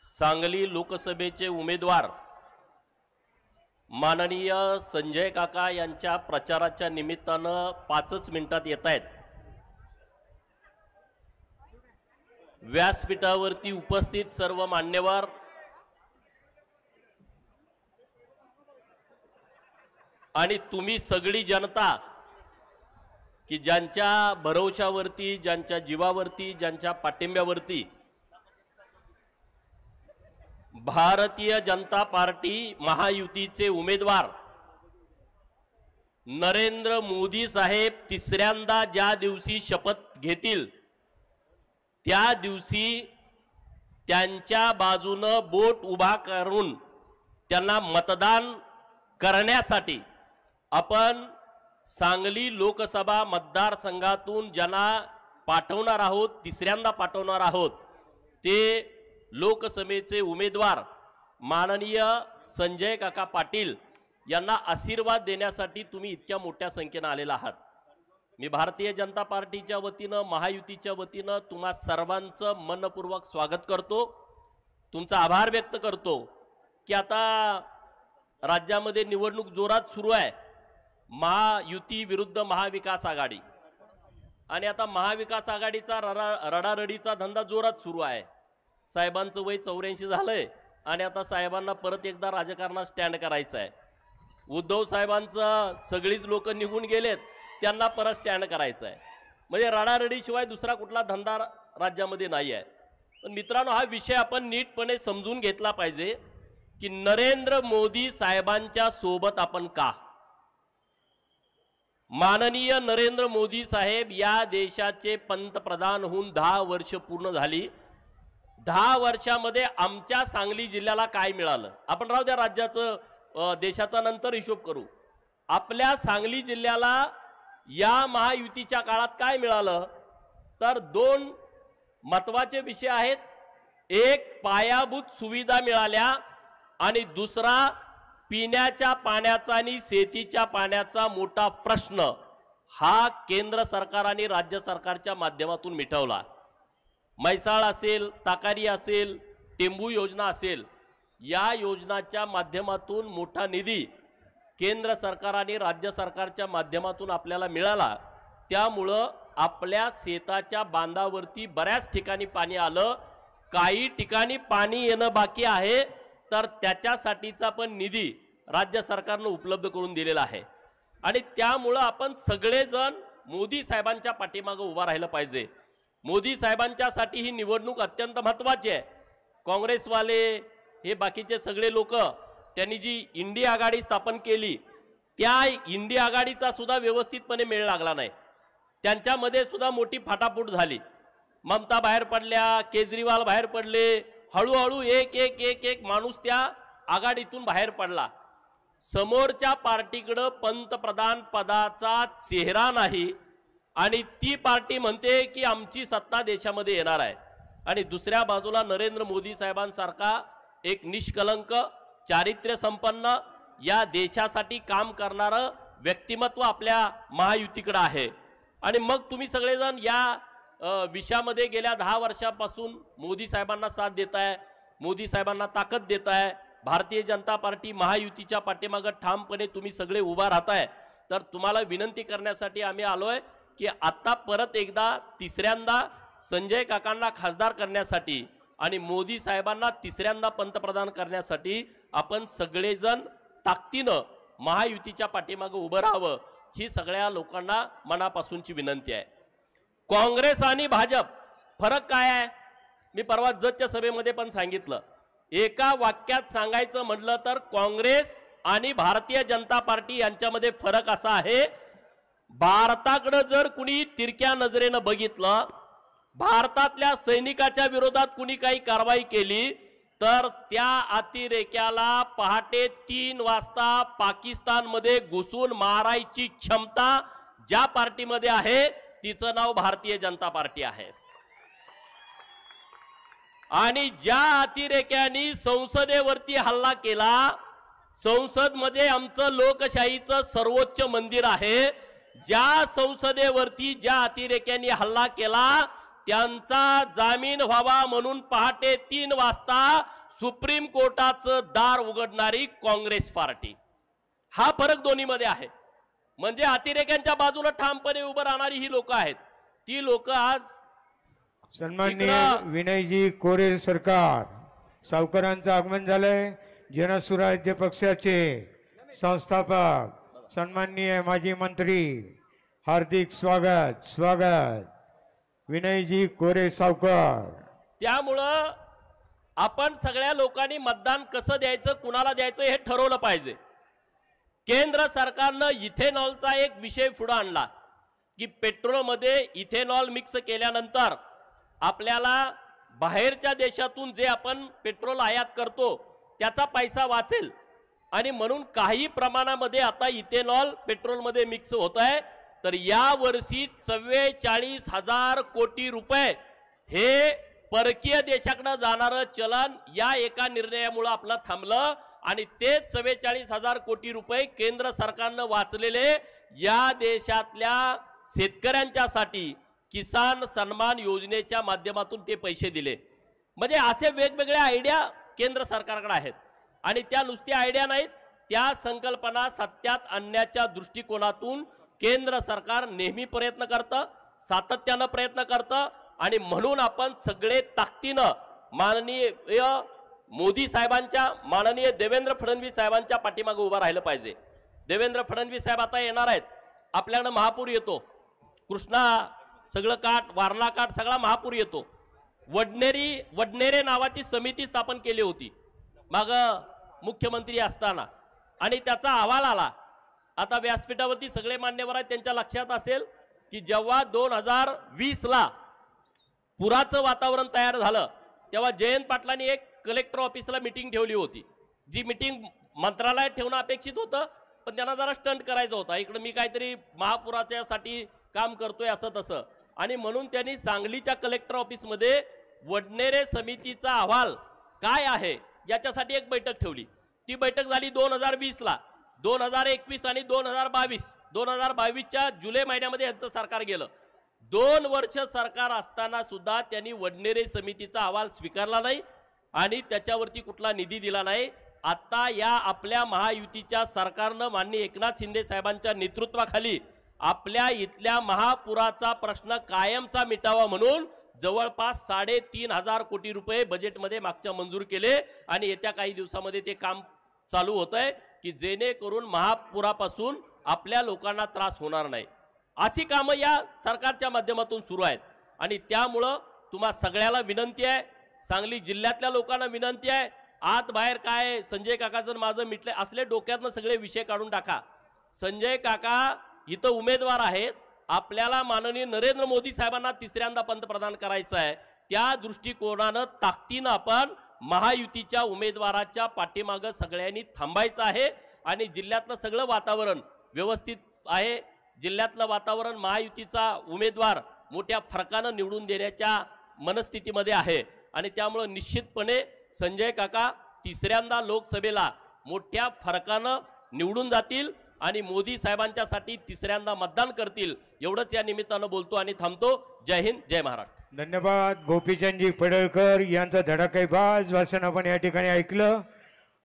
सांगली लोकसभेचे उमेदवार माननीय संजय काका यांच्या प्रचाराच्या निमित्तानं 5 मिनिटात येत आहेत। व्यासपीठावरती उपस्थित सर्व मान्यवर, आणि तुम्ही सगळी जनता की ज्यांच्या भरवशावरती, ज्यांच्या जीवावरती, ज्यांच्या पाठिंब्यावरती भारतीय जनता पार्टी महायुतीचे उमेदवार नरेंद्र मोदी साहेब तिसऱ्यांदा ज्या दिवशी शपथ घेतील त्या दिवशी त्यांच्या बाजूने बोट उभा करून त्यांना मतदान करण्यासाठी आपण सांगली लोकसभा मतदारसंघातून ज्यांना पाठवणार आहोत, तिसऱ्यांदा पाठवणार आहोत, ते लोकसभेचे उमेदवार माननीय संजय काका पाटील यांना आशीर्वाद देण्यासाठी तुम्ही इतक्या मोठ्या संख्येने आलेला आहात। मी भारतीय जनता पार्टीच्या वतीने, महायुतीच्या वतीने तुम्हा सर्वांचं मनपूर्वक स्वागत करतो, तुमचा आभार व्यक्त करतो की आता राज्यामध्ये निवडणूक जोरात सुरू आहे। महायुती विरुद्ध महाविकास आघाडी, आणि आता महाविकास आघाडीचा रडारडीचा धंदा जोरात सुरू आहे। साहेबांचं वय 84 झालंय आणि आता साहेबांना परत एकदा राजकारणात स्टँड करायचं आहे। उद्धव साहेबांचं सगळीच लोक निघून गेलेत, त्यांना परत स्टँड करायचं आहे। म्हणजे रडारडीशिवाय दुसरा कुठला धंदा राज्यामध्ये नाही आहे। पण मित्रांनो, हा विषय आपण नीटपणे समजून घेतला पाहिजे की नरेंद्र मोदी साहेबांच्या सोबत आपण का? माननीय नरेंद्र मोदी साहेब या देशाचे पंतप्रधान होऊन 10 वर्ष पूर्ण झाली। 10 वर्षामध्ये आमच्या सांगली जिल्ह्याला काय मिळालं? आपण राहू द्या राज्याचं, देशाचा नंतर हिशोब करू। आपल्या सांगली जिल्ह्याला या महायुतीच्या काळात काय मिळालं? तर 2 महत्त्वाचे विषय आहेत। एक, पायाभूत सुविधा मिळाल्या, आणि दुसरा, पिण्याच्या पाण्याचा आणि शेतीच्या पाण्याचा मोठा प्रश्न हा केंद्र सरकार आणि राज्य सरकारच्या माध्यमातून मिटवला। म्हैसाळ असेल, ताकारी असेल, टेंबू योजना असेल, या योजनाच्या माध्यमातून मोठा निधी केंद्र सरकार आणि राज्य सरकारच्या माध्यमातून आपल्याला मिळाला। त्यामुळं आपल्या शेताच्या बांधावरती बऱ्याच ठिकाणी पाणी आलं। काही ठिकाणी पाणी येणं बाकी आहे, तर त्याच्यासाठीचा पण निधी राज्य सरकारने उपलब्ध करून दिलेला आहे। आणि त्यामुळं आपण सगळेजण मोदी साहेबांच्या पाठीमागे उभा राहिलं पाहिजे। मोदी साहेबांच्यासाठी ही निवडणूक अत्यंत महत्त्वाची आहे। काँग्रेसवाले हे बाकीचे सगळे लोक, त्यांनी जी इंडिया आघाडी स्थापन केली, त्या इंडिया आघाडीचा सुद्धा व्यवस्थितपणे मेळ लागला नाही। त्यांच्यामध्ये सुद्धा मोठी फाटाफूट झाली। ममता बाहेर पडल्या, केजरीवाल बाहेर पडले, हळूहळू एक एक एक एक माणूस त्या आघाडीतून बाहेर पडला। समोरच्या पार्टीकडे पंतप्रधान पदाचा चेहरा नाही, आणि ती पार्टी म्हणते की आमची सत्ता देशामध्ये येणार आहे, आणि दुसऱ्या बाजूला नरेंद्र मोदी साहेबांसारखा एक निष्कलंक, चारित्र्य संपन्न, या देशासाठी काम करणारं व्यक्तिमत्व आपल्या महायुतीकडे आहे। आणि मग तुम्ही सगळेजण या विषयामध्ये गेल्या 10 वर्षापासून मोदी साहेबांना साथ देताय, मोदी साहेबांना ताकद देताय। भारतीय जनता पार्टी महायुतीच्या पाठीमागे ठामपणे तुम्ही सगळे उभा राहताय। तर तुम्हाला विनंती करण्यासाठी आम्ही आलोय की आता परत एकदा तिसऱ्यांदा संजय काकांना खासदार करण्यासाठी आणि मोदी साहेबांना तिसऱ्यांदा पंतप्रधान करण्यासाठी आपण सगळेजण ताकदीनं महायुतीच्या पाठीमागे उभं राहावं, ही सगळ्या लोकांना मनापासूनची विनंती आहे। काँग्रेस आणि भाजप फरक काय आहे? मी परवा जतच्या सभेमध्ये पण सांगितलं। एका वाक्यात सांगायचं म्हटलं तर काँग्रेस आणि भारतीय जनता पार्टी यांच्यामध्ये फरक असा आहे, भारताकडे जर कुणी तिरक्या नजरेनं बघितलं, भारतातल्या सैनिकाच्या विरोधात कुणी काही कारवाई केली, तर त्या अतिरेक्याला पहाटे 3 वाजता पाकिस्तानमध्ये घुसून मारायची क्षमता ज्या पार्टीमध्ये आहे, तिचं नाव भारतीय जनता पार्टी आहे। आणि ज्या अतिरेक्यांनी संसदेवरती हल्ला केला, संसदमध्ये आमचं लोकशाहीचं सर्वोच्च मंदिर आहे, ज्या संसदेवरती ज्या अतिरेक्यांनी हल्ला केला त्यांचा जामीन व्हावा म्हणून पहाटे 3 वाजता सुप्रीम कोर्टाचं दार उघडणारी काँग्रेस पार्टी. हा फरक दोन्हीमध्ये आहे. म्हणजे अतिरेक्यांच्या बाजूला ठामपणे उभं राहणारी ही लोक आहेत. ती लोक आज सन्माननीय विनयजी कोरे सरकार, सावकारांचं आगमन झालंय. जनसुराज्य पक्षाचे संस्थापक सन्माननीय माजी मंत्री, हार्दिक स्वागत स्वागत विनयजी कोरे सावकार. त्यामुळं आपण सगळ्या लोकांनी मतदान कसं द्यायचं, कुणाला द्यायचं हे ठरवलं पाहिजे. केंद्र सरकारनं इथेनॉलचा एक विषय पुढे आणला की पेट्रोलमध्ये इथेनॉल मिक्स केल्यानंतर आपल्याला बाहेरच्या देशातून जे आपण पेट्रोल आयात करतो त्याचा पैसा वाचेल आणि म्हणून काही प्रमाणामध्ये आता इथेनॉल पेट्रोलमध्ये मिक्स होत आहे. तर या वर्षी 44,000 कोटी रुपये हे परकीय देशाकडे जाणारं चलन या एका निर्णयामुळे आपलं थांबलं आणि ते 44,000 कोटी रुपये केंद्र सरकारनं वाचलेले या देशातल्या शेतकऱ्यांच्यासाठी किसान सन्मान योजनेच्या माध्यमातून ते पैसे दिले. म्हणजे असे वेगवेगळ्या आयडिया केंद्र सरकारकडे आहेत आणि त्या नुसत्या आयडिया नाहीत, त्या संकल्पना सत्यात आणण्याच्या दृष्टिकोनातून केंद्र सरकार नेहमी प्रयत्न करतं, सातत्यानं प्रयत्न करतं आणि म्हणून आपण सगळे ताकदीनं माननीय मोदी साहेबांच्या, माननीय देवेंद्र फडणवीस साहेबांच्या पाठीमागे उभा राहिलं पाहिजे. देवेंद्र फडणवीस साहेब आता येणार आहेत. आपल्याकडे महापूर येतो, कृष्णा सगळं काठ, वारणा काठ सगळा महापूर येतो. वडनेरे नावाची समिती स्थापन केली होती मग मुख्यमंत्री असताना आणि त्याचा अहवाल आला. आता व्यासपीठावरती सगळे मान्यवर आहेत, त्यांच्या लक्षात असेल की जेव्हा 2020ला पुराचं वातावरण तयार झालं तेव्हा जयंत पाटलांनी एक कलेक्टर ऑफिसला मीटिंग ठेवली होती. जी मीटिंग मंत्रालयात ठेवणं अपेक्षित होतं पण त्यांना जरा स्टंट करायचं होता. इकडे मी काहीतरी महापुराच्यासाठी काम करतोय असं तसं आणि म्हणून त्यांनी सांगलीच्या कलेक्टर ऑफिसमध्ये वडनेरे समितीचा अहवाल काय आहे याच्यासाठी एक बैठक ठेवली. ती बैठक झाली 2020ला. 2021 आणि 2022च्या जुलै महिन्यामध्ये यांचं सरकार गेलं. 2 वर्ष सरकार असताना सुद्धा त्यांनी वडनेरे समितीचा अहवाल स्वीकारला नाही आणि त्याच्यावरती कुठला निधी दिला नाही. आता या आपल्या महायुतीच्या सरकारनं माननीय एकनाथ शिंदे साहेबांच्या नेतृत्वाखाली आपल्या इथल्या महापुराचा प्रश्न कायमचा मिटावा म्हणून जवळपास 3,500 कोटी रुपये बजेटमध्ये मागच्या मंजूर केले आणि येत्या काही दिवसामध्ये ते काम चालू होतंय की जेणेकरून महापुरापासून आपल्या लोकांना त्रास होणार नाही. अशी कामं या सरकारच्या माध्यमातून सुरू आहेत आणि त्यामुळं तुम्हा सगळ्याला विनंती आहे, सांगली जिल्ह्यातल्या लोकांना विनंती आहे, आत बाहेर काय संजय काकाचं माझं मिटले असले डोक्यातनं सगळे विषय काढून टाका. संजय काका इथं उमेदवार आहेत. आपल्याला माननीय नरेंद्र मोदी साहेबांना तिसऱ्यांदा पंतप्रधान करायचं आहे. त्या दृष्टिकोनानं ताकदीनं आपण महायुतीच्या उमेदवाराच्या पाठीमागं सगळ्यांनी थांबायचं आहे आणि जिल्ह्यातलं सगळं वातावरण व्यवस्थित आहे. जिल्ह्यातलं वातावरण महायुतीचा उमेदवार मोठ्या फरकानं निवडून देण्याच्या मनस्थितीमध्ये आहे आणि त्यामुळं निश्चितपणे संजय काका तिसऱ्यांदा लोकसभेला मोठ्या फरकानं निवडून जातील आणि मोदी साहेबांच्यासाठी तिसऱ्यांदा मतदान करतील एवढंच या निमित्तानं बोलतो आणि थांबतो. जय हिंद, जय महाराष्ट्र. धन्यवाद. गोपीचंदजी पडळकर यांचं धडाकेबाज भाषण आपण या ठिकाणी ऐकलं.